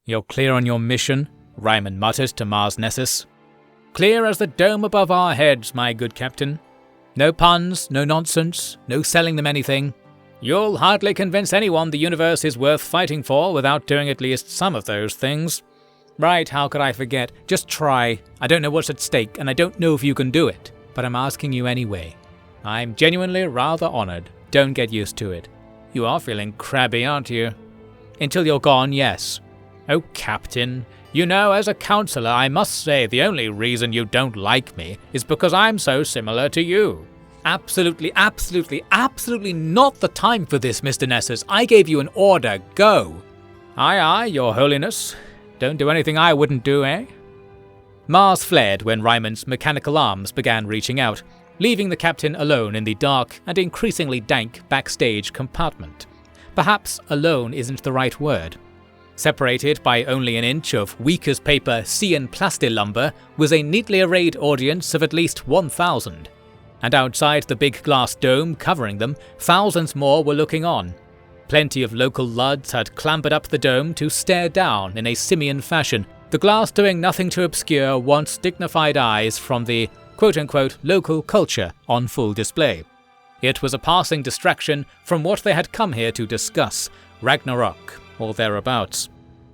"You're clear on your mission?" Ryman muttered to Mars Nessus. "Clear as the dome above our heads, my good captain. No puns, no nonsense, no selling them anything. You'll hardly convince anyone the universe is worth fighting for without doing at least some of those things. Right, how could I forget? Just try. I don't know what's at stake, and I don't know if you can do it, but I'm asking you anyway. I'm genuinely rather honoured. Don't get used to it. You are feeling crabby, aren't you? Until you're gone, yes. Oh, Captain. You know, as a counsellor, I must say the only reason you don't like me is because I'm so similar to you." "Absolutely, absolutely, absolutely not the time for this, Mr. Nessus. I gave you an order. Go." "Aye, aye, your holiness. Don't do anything I wouldn't do, eh?" Mars fled when Ryman's mechanical arms began reaching out, leaving the captain alone in the dark and increasingly dank backstage compartment. Perhaps alone isn't the right word. Separated by only an inch of weak-as-paper Cian plastilumber was a neatly arrayed audience of at least 1,000. And outside the big glass dome covering them, thousands more were looking on. Plenty of local luds had clambered up the dome to stare down in a simian fashion, the glass doing nothing to obscure once dignified eyes from the quote-unquote local culture on full display. It was a passing distraction from what they had come here to discuss, Ragnarok, or thereabouts.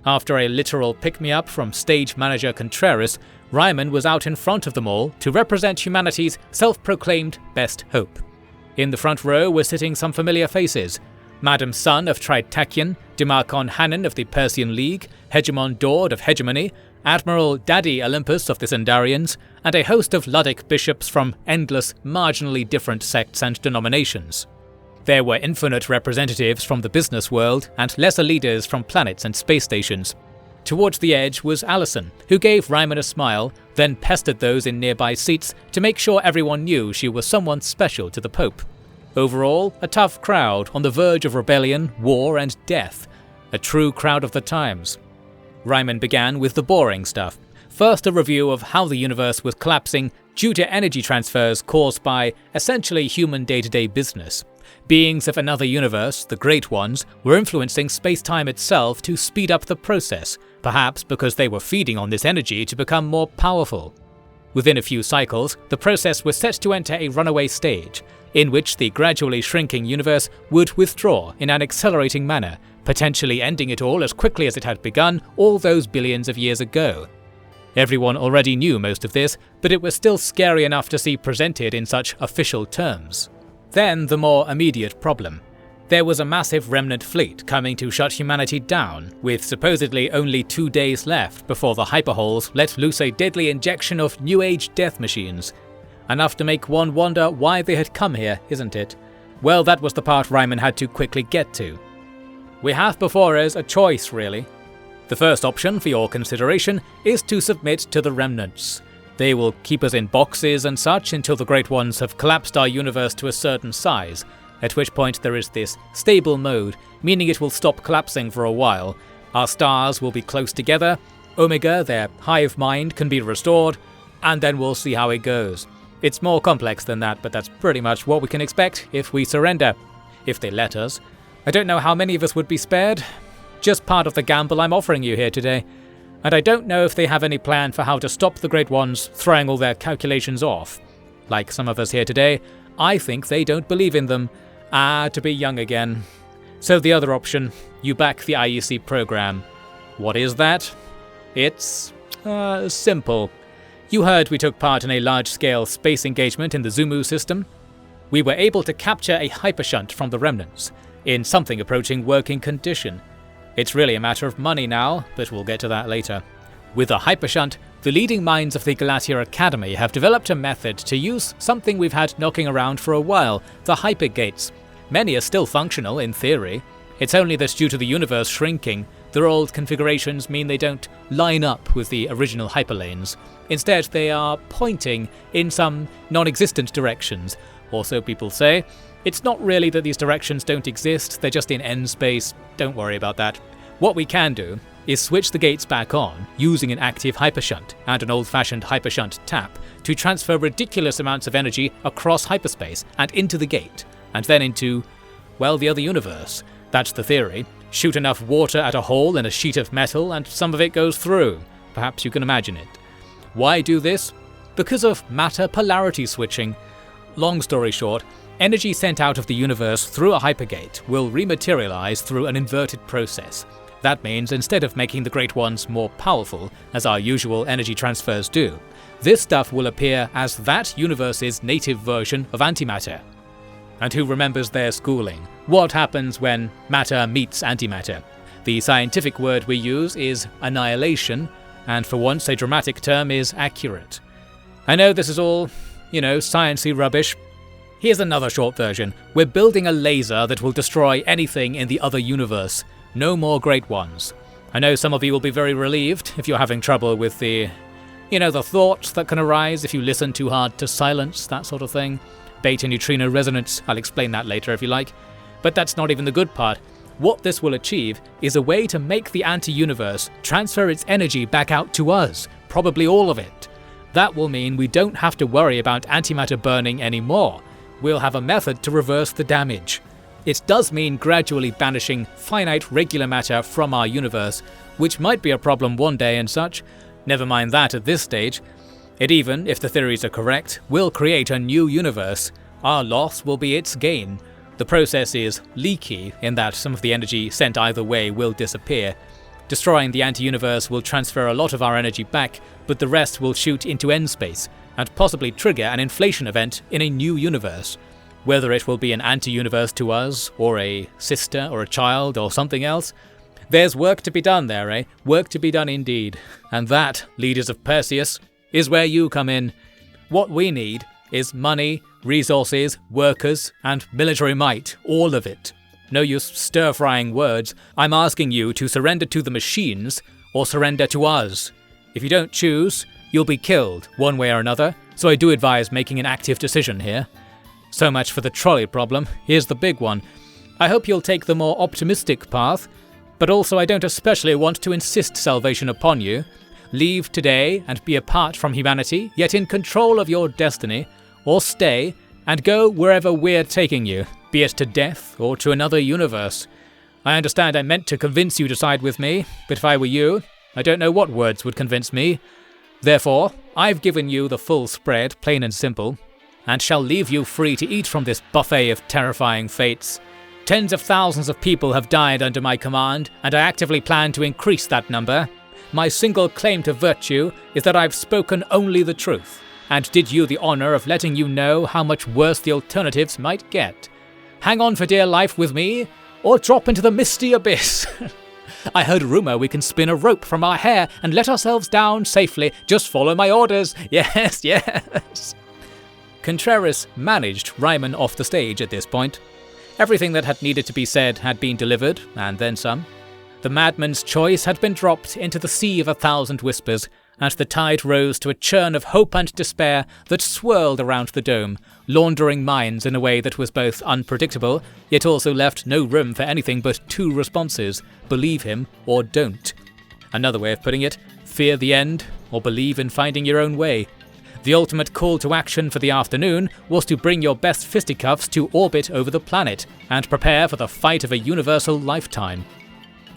After a literal pick-me-up from stage manager Contreras, Ryman was out in front of them all to represent humanity's self-proclaimed best hope. In the front row were sitting some familiar faces: Madam Sun of Tritakion, Demarchon Hannon of the Persian League, Hegemon Dord of Hegemony, Admiral Daddy Olympus of the Zendarians, and a host of Luddic bishops from endless, marginally different sects and denominations. There were infinite representatives from the business world and lesser leaders from planets and space stations. Towards the edge was Allison, who gave Ryman a smile, then pestered those in nearby seats to make sure everyone knew she was someone special to the Pope. Overall, a tough crowd on the verge of rebellion, war, and death. A true crowd of the times. Ryman began with the boring stuff. First, a review of how the universe was collapsing due to energy transfers caused by essentially human day-to-day business. Beings of another universe, the Great Ones, were influencing space-time itself to speed up the process, perhaps because they were feeding on this energy to become more powerful. Within a few cycles, the process was set to enter a runaway stage, in which the gradually shrinking universe would withdraw in an accelerating manner, potentially ending it all as quickly as it had begun all those billions of years ago. Everyone already knew most of this, but it was still scary enough to see presented in such official terms. Then the more immediate problem. There was a massive remnant fleet coming to shut humanity down, with supposedly only 2 days left before the hyperholes let loose a deadly injection of New Age death machines. Enough to make one wonder why they had come here, isn't it? Well, that was the part Ryman had to quickly get to. We have before us a choice, really. The first option for your consideration is to submit to the remnants. They will keep us in boxes and such until the Great Ones have collapsed our universe to a certain size, at which point there is this stable mode, meaning it will stop collapsing for a while. Our stars will be close together, Omega, their hive mind, can be restored, and then we'll see how it goes. It's more complex than that, but that's pretty much what we can expect if we surrender. If they let us. I don't know how many of us would be spared. Just part of the gamble I'm offering you here today. And I don't know if they have any plan for how to stop the Great Ones throwing all their calculations off. Like some of us here today, I think they don't believe in them. To be young again. So the other option, you back the IEC program. What is that? It's simple. You heard we took part in a large-scale space engagement in the Zumu system. We were able to capture a hypershunt from the remnants, in something approaching working condition. It's really a matter of money now, but we'll get to that later. With a hypershunt, the leading minds of the Galatia Academy have developed a method to use something we've had knocking around for a while, the hypergates. Many are still functional in theory. It's only that due to the universe shrinking, their old configurations mean they don't line up with the original hyperlanes. Instead, they are pointing in some non-existent directions, or so people say. It's not really that these directions don't exist, they're just in end space, don't worry about that. What we can do is switch the gates back on using an active hypershunt and an old-fashioned hypershunt tap to transfer ridiculous amounts of energy across hyperspace and into the gate, and then into, well, the other universe. That's the theory. Shoot enough water at a hole in a sheet of metal and some of it goes through. Perhaps you can imagine it. Why do this? Because of matter polarity switching. Long story short, energy sent out of the universe through a hypergate will rematerialize through an inverted process. That means instead of making the Great Ones more powerful, as our usual energy transfers do, this stuff will appear as that universe's native version of antimatter. And who remembers their schooling? What happens when matter meets antimatter? The scientific word we use is annihilation, and for once a dramatic term is accurate. I know this is all, sciencey rubbish. Here's another short version. We're building a laser that will destroy anything in the other universe. No more Great Ones. I know some of you will be very relieved if you're having trouble with the thoughts that can arise if you listen too hard to silence, that sort of thing. Beta neutrino resonance, I'll explain that later if you like. But that's not even the good part. What this will achieve is a way to make the anti-universe transfer its energy back out to us, probably all of it. That will mean we don't have to worry about antimatter burning anymore. We'll have a method to reverse the damage. It does mean gradually banishing finite regular matter from our universe, which might be a problem one day and such. Never mind that at this stage. It even, if the theories are correct, will create a new universe. Our loss will be its gain. The process is leaky in that some of the energy sent either way will disappear. Destroying the anti-universe will transfer a lot of our energy back, but the rest will shoot into end-space, and possibly trigger an inflation event in a new universe. Whether it will be an anti-universe to us, or a sister, or a child, or something else, there's work to be done there, eh? Work to be done indeed. And that, leaders of Perseus, is where you come in. What we need is money, resources, workers, and military might, all of it. No use stir-frying words. I'm asking you to surrender to the machines, or surrender to us. If you don't choose, you'll be killed, one way or another, so I do advise making an active decision here. So much for the trolley problem. Here's the big one. I hope you'll take the more optimistic path, but also I don't especially want to insist salvation upon you. Leave today and be apart from humanity, yet in control of your destiny, or stay and go wherever we're taking you, be it to death or to another universe. I understand I meant to convince you to side with me, but if I were you, I don't know what words would convince me. Therefore, I've given you the full spread, plain and simple, and shall leave you free to eat from this buffet of terrifying fates. Tens of thousands of people have died under my command, and I actively plan to increase that number. My single claim to virtue is that I've spoken only the truth, and did you the honour of letting you know how much worse the alternatives might get. Hang on for dear life with me, or drop into the misty abyss. I heard rumour we can spin a rope from our hair and let ourselves down safely. Just follow my orders. Yes, yes. Contreras managed Ryman off the stage at this point. Everything that had needed to be said had been delivered, and then some. The madman's choice had been dropped into the sea of 1,000 whispers, and the tide rose to a churn of hope and despair that swirled around the dome, laundering minds in a way that was both unpredictable, yet also left no room for anything but two responses: believe him or don't. Another way of putting it, fear the end or believe in finding your own way. The ultimate call to action for the afternoon was to bring your best fisticuffs to orbit over the planet and prepare for the fight of a universal lifetime.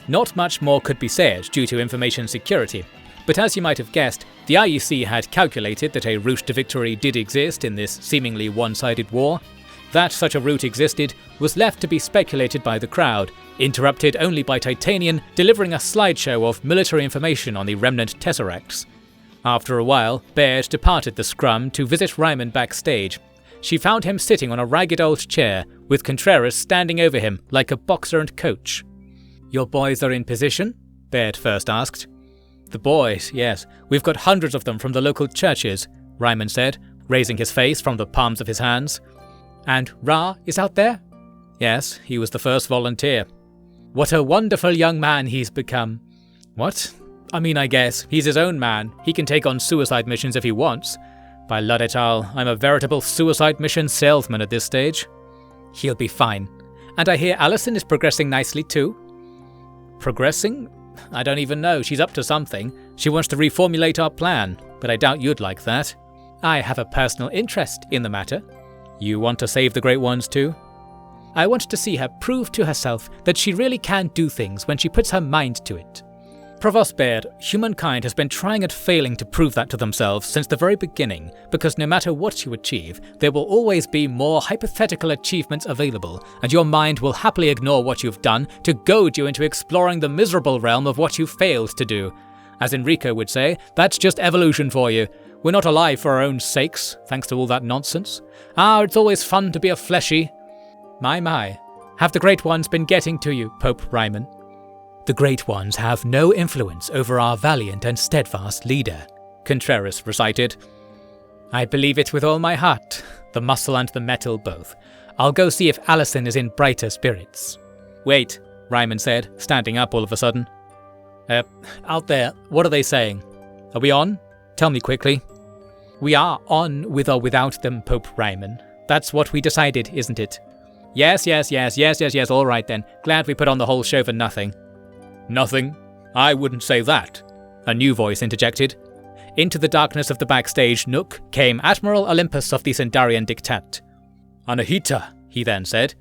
Not much more could be said due to information security, but as you might have guessed, the IEC had calculated that a route to victory did exist in this seemingly one-sided war. That such a route existed was left to be speculated by the crowd, interrupted only by Titanian delivering a slideshow of military information on the remnant tesseracts. After a while, Baird departed the scrum to visit Ryman backstage. She found him sitting on a ragged old chair, with Contreras standing over him like a boxer and coach. "Your boys are in position?" Baird first asked. "The boys, yes. We've got hundreds of them from the local churches," Ryman said, raising his face from the palms of his hands. "And Ra is out there?" "Yes, he was the first volunteer." "What a wonderful young man he's become." "What? I guess, he's his own man. He can take on suicide missions if he wants. By Lud et al., I'm a veritable suicide mission salesman at this stage." "He'll be fine. And I hear Allison is progressing nicely too." "Progressing? I don't even know. She's up to something. She wants to reformulate our plan, but I doubt you'd like that." "I have a personal interest in the matter." "You want to save the Great Ones too?" I want to see her prove to herself that she really can do things when she puts her mind to it. Provost Baird, humankind has been trying and failing to prove that to themselves since the very beginning, because no matter what you achieve, there will always be more hypothetical achievements available, and your mind will happily ignore what you've done to goad you into exploring the miserable realm of what you failed to do. As Enrico would say, that's just evolution for you. We're not alive for our own sakes, thanks to all that nonsense. It's always fun to be a fleshy. My, have the Great Ones been getting to you, Pope Ryman? The Great Ones have no influence over our valiant and steadfast leader, Contreras recited. I believe it with all my heart, the muscle and the metal both. I'll go see if Allison is in brighter spirits. Wait, Ryman said, standing up all of a sudden. Out there, what are they saying? Are we on? Tell me quickly. We are on with or without them, Pope Ryman. That's what we decided, isn't it? Yes, all right then. Glad we put on the whole show for nothing. Nothing? I wouldn't say that, a new voice interjected. Into the darkness of the backstage nook came Admiral Olympus of the Sindarian Diktat. Anahita, he then said.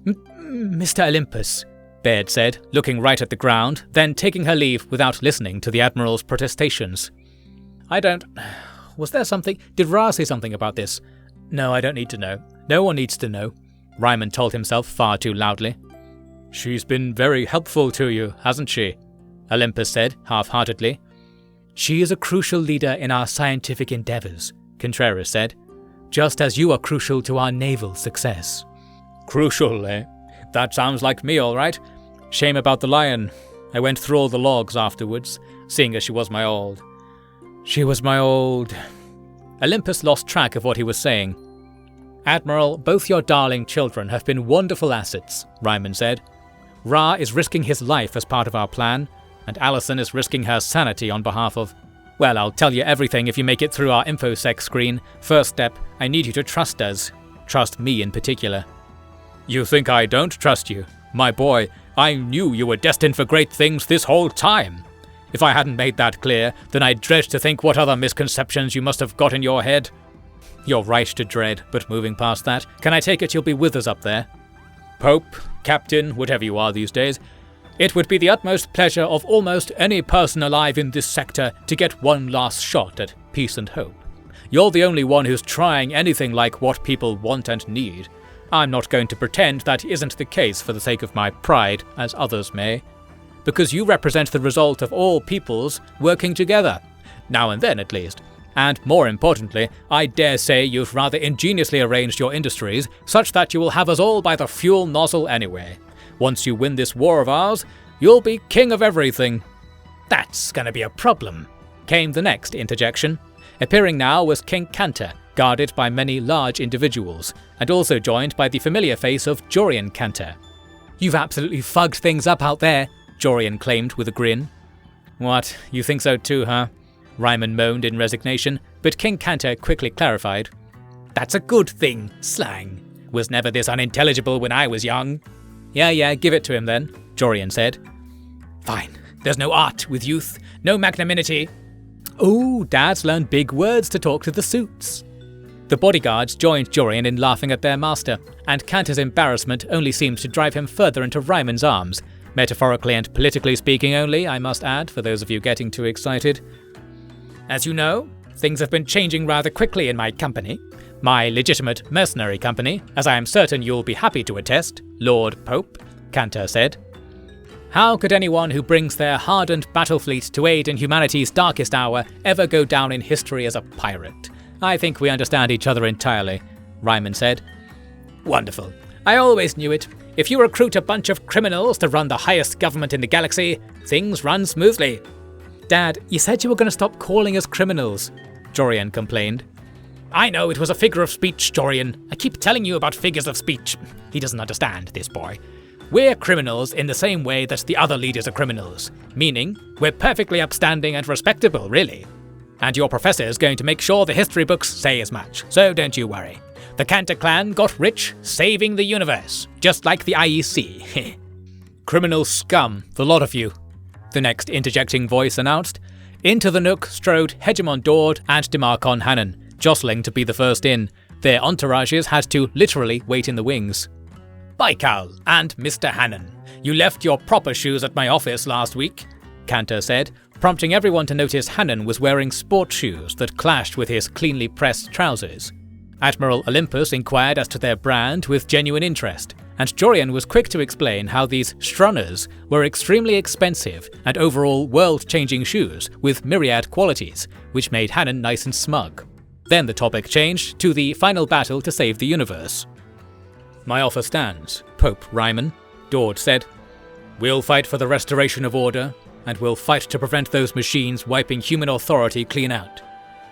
Mr. Olympus, Baird said, looking right at the ground, then taking her leave without listening to the Admiral's protestations. Was there something? Did Ra say something about this? No, I don't need to know. No one needs to know, Ryman told himself far too loudly. She's been very helpful to you, hasn't she? Olympus said, half-heartedly. She is a crucial leader in our scientific endeavours, Contreras said, just as you are crucial to our naval success. Crucial, eh? That sounds like me, all right. Shame about the lion. I went through all the logs afterwards, seeing as she was my old. Olympus lost track of what he was saying. Admiral, both your darling children have been wonderful assets, Ryman said. Ra is risking his life as part of our plan, and Allison is risking her sanity on behalf of... Well, I'll tell you everything if you make it through our infosec screen. First step, I need you to trust us. Trust me in particular. You think I don't trust you? My boy, I knew you were destined for great things this whole time. If I hadn't made that clear, then I dread to think what other misconceptions you must have got in your head. You're right to dread, but moving past that, can I take it you'll be with us up there? Pope, Captain, whatever you are these days, it would be the utmost pleasure of almost any person alive in this sector to get one last shot at peace and hope. You're the only one who's trying anything like what people want and need. I'm not going to pretend that isn't the case for the sake of my pride, as others may. Because you represent the result of all peoples working together. Now and then, at least. And more importantly, I dare say you've rather ingeniously arranged your industries such that you will have us all by the fuel nozzle anyway. Once you win this war of ours, you'll be king of everything. That's gonna be a problem, came the next interjection. Appearing now was King Cantor, guarded by many large individuals, and also joined by the familiar face of Jorian Cantor. You've absolutely fugged things up out there, Jorian claimed with a grin. What, you think so too, huh? Ryman moaned in resignation, but King Cantor quickly clarified. That's a good thing, slang. Was never this unintelligible when I was young. Yeah, give it to him then, Jorian said. Fine, there's no art with youth, no magnanimity. Oh, Dad's learned big words to talk to the suits. The bodyguards joined Jorian in laughing at their master, and Cantor's embarrassment only seemed to drive him further into Ryman's arms, metaphorically and politically speaking only, I must add, for those of you getting too excited. As you know, things have been changing rather quickly in my company. My legitimate mercenary company, as I am certain you'll be happy to attest, Lord Pope, Cantor said. How could anyone who brings their hardened battle fleet to aid in humanity's darkest hour ever go down in history as a pirate? I think we understand each other entirely, Ryman said. Wonderful. I always knew it. If you recruit a bunch of criminals to run the highest government in the galaxy, things run smoothly. Dad, you said you were going to stop calling us criminals, Jorian complained. I know, it was a figure of speech, Jorian. I keep telling you about figures of speech. He doesn't understand, this boy. We're criminals in the same way that the other leaders are criminals, meaning we're perfectly upstanding and respectable, really. And your professor's going to make sure the history books say as much, so don't you worry. The Cantor clan got rich saving the universe, just like the IEC. Criminal scum, the lot of you, the next interjecting voice announced. Into the nook strode Hegemon Dord and Demarcon Hannon, jostling to be the first in. Their entourages had to literally wait in the wings. Baikal and Mr. Hannon. You left your proper shoes at my office last week, Cantor said, prompting everyone to notice Hannon was wearing sport shoes that clashed with his cleanly pressed trousers. Admiral Olympus inquired as to their brand with genuine interest, and Jorian was quick to explain how these strunners were extremely expensive and overall world-changing shoes with myriad qualities, which made Hannon nice and smug. Then the topic changed to the final battle to save the universe. My offer stands, Pope Ryman, Dord said. We'll fight for the restoration of order, and we'll fight to prevent those machines wiping human authority clean out.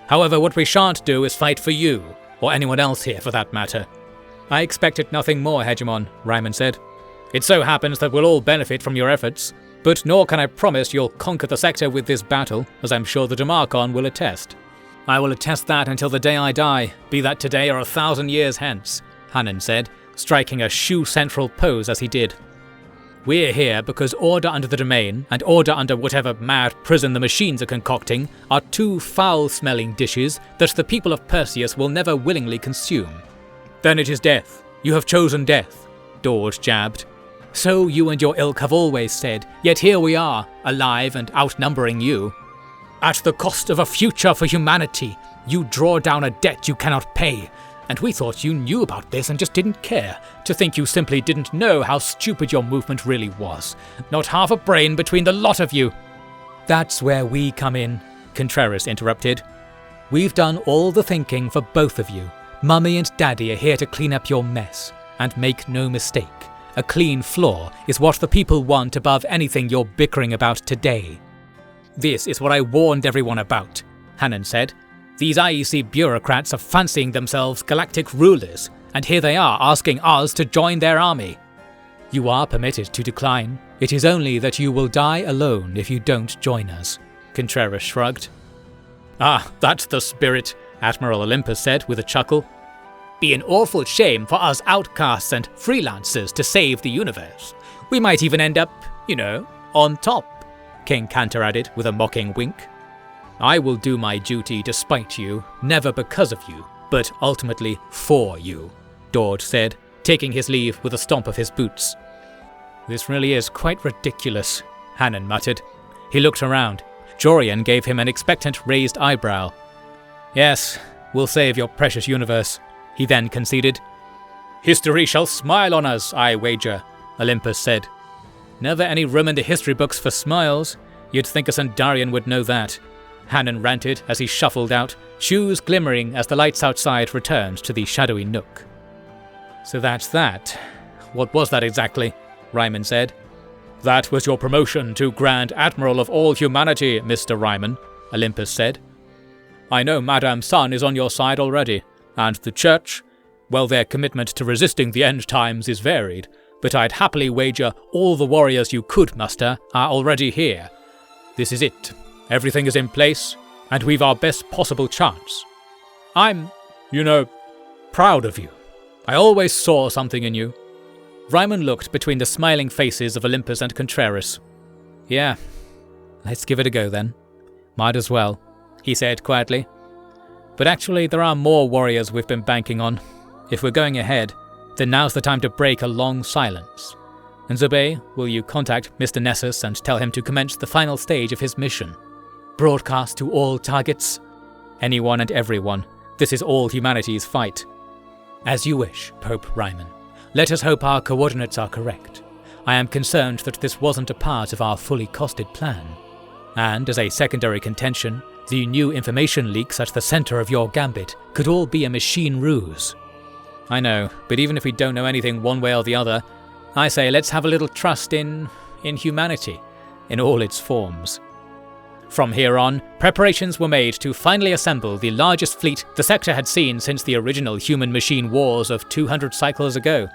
However, what we shan't do is fight for you, or anyone else here for that matter. I expected nothing more, Hegemon, Ryman said. It so happens that we'll all benefit from your efforts, but nor can I promise you'll conquer the sector with this battle, as I'm sure the Demarchon will attest. I will attest that until the day I die, be that today or 1,000 years hence, Hannon said, striking a shoe-central pose as he did. We're here because order under the domain and order under whatever mad prison the machines are concocting are two foul-smelling dishes that the people of Perseus will never willingly consume. Then it is death. You have chosen death, Dord jabbed. So you and your ilk have always said, yet here we are, alive and outnumbering you. At the cost of a future for humanity, you draw down a debt you cannot pay. And we thought you knew about this and just didn't care, to think you simply didn't know how stupid your movement really was. Not half a brain between the lot of you. That's where we come in, Contreras interrupted. We've done all the thinking for both of you. Mummy and Daddy are here to clean up your mess. And make no mistake, a clean floor is what the people want above anything you're bickering about today. This is what I warned everyone about, Hannon said. These IEC bureaucrats are fancying themselves galactic rulers, and here they are asking us to join their army. You are permitted to decline. It is only that you will die alone if you don't join us, Contreras shrugged. Ah, that's the spirit, Admiral Olympus said with a chuckle. Be an awful shame for us outcasts and freelancers to save the universe. We might even end up, on top, King Cantor added with a mocking wink. I will do my duty despite you, never because of you, but ultimately for you, Dord said, taking his leave with a stomp of his boots. This really is quite ridiculous, Hannon muttered. He looked around. Jorian gave him an expectant raised eyebrow. Yes, we'll save your precious universe, he then conceded. History shall smile on us, I wager, Olympus said. Never any room in the history books for smiles. You'd think a Sandarian would know that, Hannon ranted as he shuffled out, shoes glimmering as the lights outside returned to the shadowy nook. So that's that. What was that exactly? Ryman said. That was your promotion to Grand Admiral of all humanity, Mr. Ryman, Olympus said. I know Madame Sun is on your side already, and the Church, well, their commitment to resisting the end times is varied, but I'd happily wager all the warriors you could muster are already here. This is it. Everything is in place, and we've our best possible chance. I'm, proud of you. I always saw something in you. Ryman looked between the smiling faces of Olympus and Contreras. Yeah, let's give it a go then. Might as well, he said quietly. But actually, there are more warriors we've been banking on. If we're going ahead, then now's the time to break a long silence. And Zobei, will you contact Mr. Nessus and tell him to commence the final stage of his mission? Broadcast to all targets. Anyone and everyone. This is all humanity's fight. As you wish, Pope Ryman. Let us hope our coordinates are correct. I am concerned that this wasn't a part of our fully costed plan. And as a secondary contention, the new information leaks at the center of your gambit could all be a machine ruse. I know, but even if we don't know anything one way or the other, I say let's have a little trust in humanity, in all its forms. From here on, preparations were made to finally assemble the largest fleet the sector had seen since the original human-machine wars of 200 cycles ago.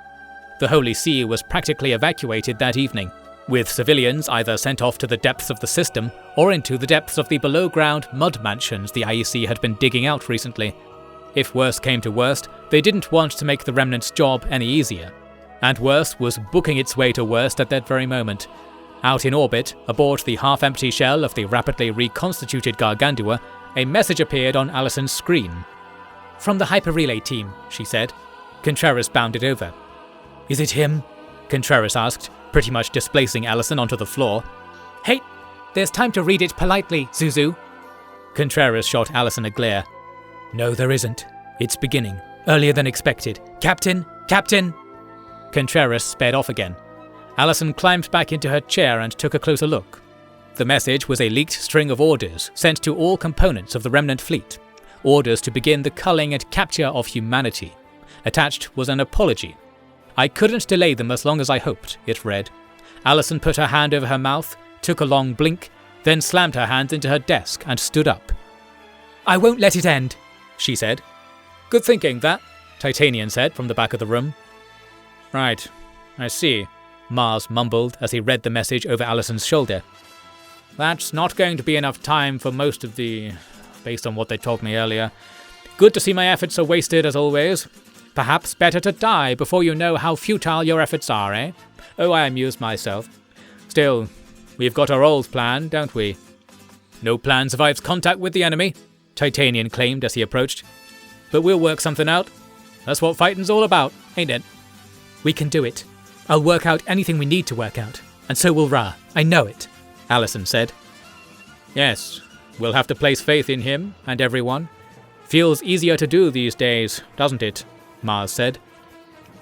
The Holy See was practically evacuated that evening, with civilians either sent off to the depths of the system or into the depths of the below-ground mud mansions the IEC had been digging out recently. If worst came to worst, they didn't want to make the Remnant's job any easier. And worst was booking its way to worst at that very moment. Out in orbit, aboard the half-empty shell of the rapidly reconstituted Gargandua, a message appeared on Allison's screen. From the hyper-relay team, she said. Contreras bounded over. Is it him? Contreras asked, pretty much displacing Allison onto the floor. Hey, there's time to read it politely, Zuzu. Contreras shot Allison a glare. No, there isn't. It's beginning. Earlier than expected. Captain! Captain! Contreras sped off again. Allison climbed back into her chair and took a closer look. The message was a leaked string of orders sent to all components of the remnant fleet. Orders to begin the culling and capture of humanity. Attached was an apology. I couldn't delay them as long as I hoped, it read. Allison put her hand over her mouth, took a long blink, then slammed her hands into her desk and stood up. I won't let it end, she said. Good thinking, that, Titanian said from the back of the room. Right, I see, Mars mumbled as he read the message over Allison's shoulder. That's not going to be enough time for most of the... based on what they told me earlier. Good to see my efforts are wasted as always. Perhaps better to die before you know how futile your efforts are, eh? Oh, I amuse myself. Still, we've got our old plan, don't we? No plan survives contact with the enemy, Titanian claimed as he approached. But we'll work something out. That's what fighting's all about, ain't it? We can do it. I'll work out anything we need to work out. And so will Ra. I know it, Allison said. Yes, we'll have to place faith in him and everyone. Feels easier to do these days, doesn't it? Mars said.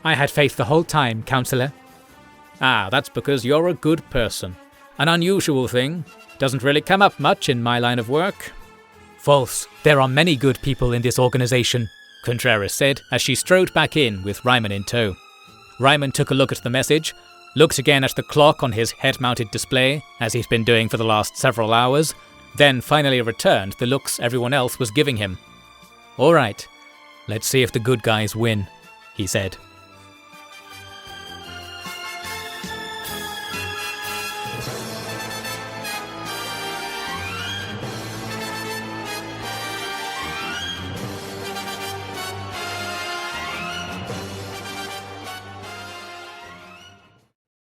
I had faith the whole time, Counselor. Ah, that's because you're a good person. An unusual thing. Doesn't really come up much in my line of work. False. There are many good people in this organization, Contreras said as she strode back in with Ryman in tow. Ryman took a look at the message, looked again at the clock on his head-mounted display, as he's been doing for the last several hours, then finally returned the looks everyone else was giving him. All right. Let's see if the good guys win, he said.